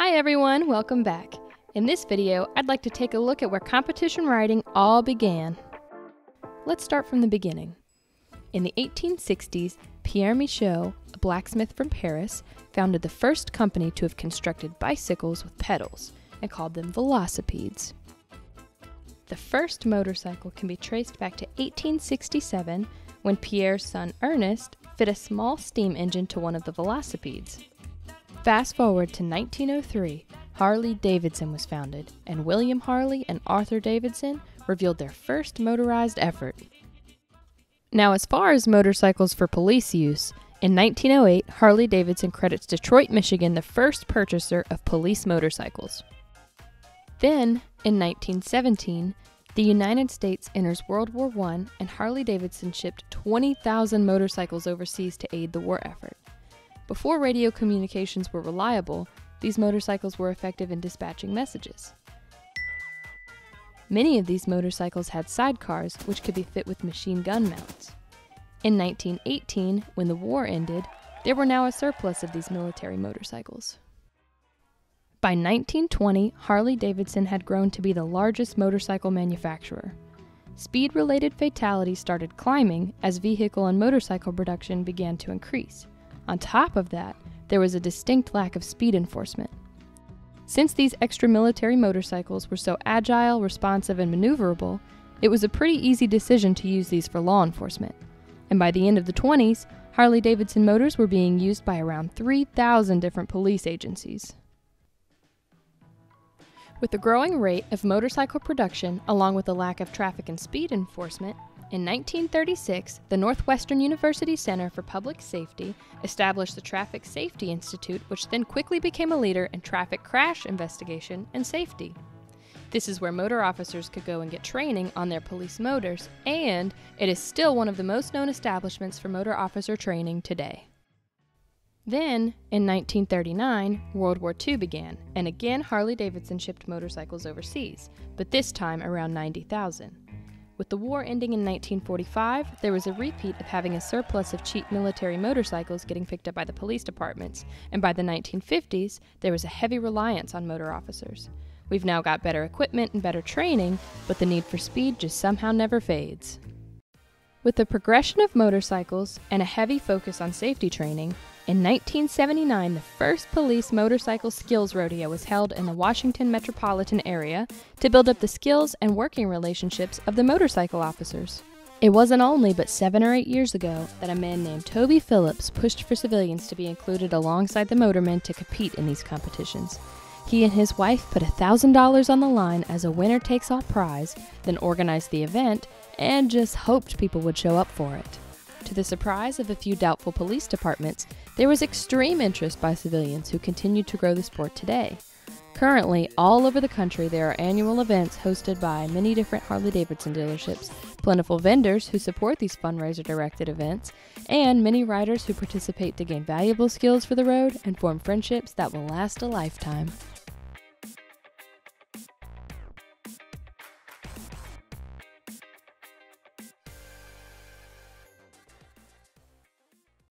Hi everyone, welcome back. In this video, I'd like to take a look at where competition riding all began. Let's start from the beginning. In the 1860s, Pierre Michaud, a blacksmith from Paris, founded the first company to have constructed bicycles with pedals and called them velocipedes. The first motorcycle can be traced back to 1867 when Pierre's son Ernest fit a small steam engine to one of the velocipedes. Fast forward to 1903, Harley-Davidson was founded, and William Harley and Arthur Davidson revealed their first motorized effort. Now, as far as motorcycles for police use, in 1908, Harley-Davidson credits Detroit, Michigan, the first purchaser of police motorcycles. Then, in 1917, the United States enters World War I, and Harley-Davidson shipped 20,000 motorcycles overseas to aid the war effort. Before radio communications were reliable, these motorcycles were effective in dispatching messages. Many of these motorcycles had sidecars, which could be fit with machine gun mounts. In 1918, when the war ended, there were now a surplus of these military motorcycles. By 1920, Harley-Davidson had grown to be the largest motorcycle manufacturer. Speed-related fatalities started climbing as vehicle and motorcycle production began to increase. On top of that, there was a distinct lack of speed enforcement. Since these extra military motorcycles were so agile, responsive, and maneuverable, it was a pretty easy decision to use these for law enforcement. And by the end of the 20s, Harley-Davidson motors were being used by around 3,000 different police agencies. With the growing rate of motorcycle production, along with the lack of traffic and speed enforcement, in 1936, the Northwestern University Center for Public Safety established the Traffic Safety Institute, which then quickly became a leader in traffic crash investigation and safety. This is where motor officers could go and get training on their police motors, and it is still one of the most known establishments for motor officer training today. Then, in 1939, World War II began, and again Harley-Davidson shipped motorcycles overseas, but this time around 90,000. With the war ending in 1945, there was a repeat of having a surplus of cheap military motorcycles getting picked up by the police departments, and by the 1950s, there was a heavy reliance on motor officers. We've now got better equipment and better training, but the need for speed just somehow never fades. With the progression of motorcycles and a heavy focus on safety training, in 1979, the first police motorcycle skills rodeo was held in the Washington metropolitan area to build up the skills and working relationships of the motorcycle officers. It wasn't only but 7 or 8 years ago that a man named Toby Phillips pushed for civilians to be included alongside the motormen to compete in these competitions. He and his wife put $1,000 on the line as a winner-takes-all prize, then organized the event, and just hoped people would show up for it. To the surprise of a few doubtful police departments, there was extreme interest by civilians who continued to grow the sport today. Currently, all over the country there are annual events hosted by many different Harley-Davidson dealerships, plentiful vendors who support these fundraiser-directed events, and many riders who participate to gain valuable skills for the road and form friendships that will last a lifetime.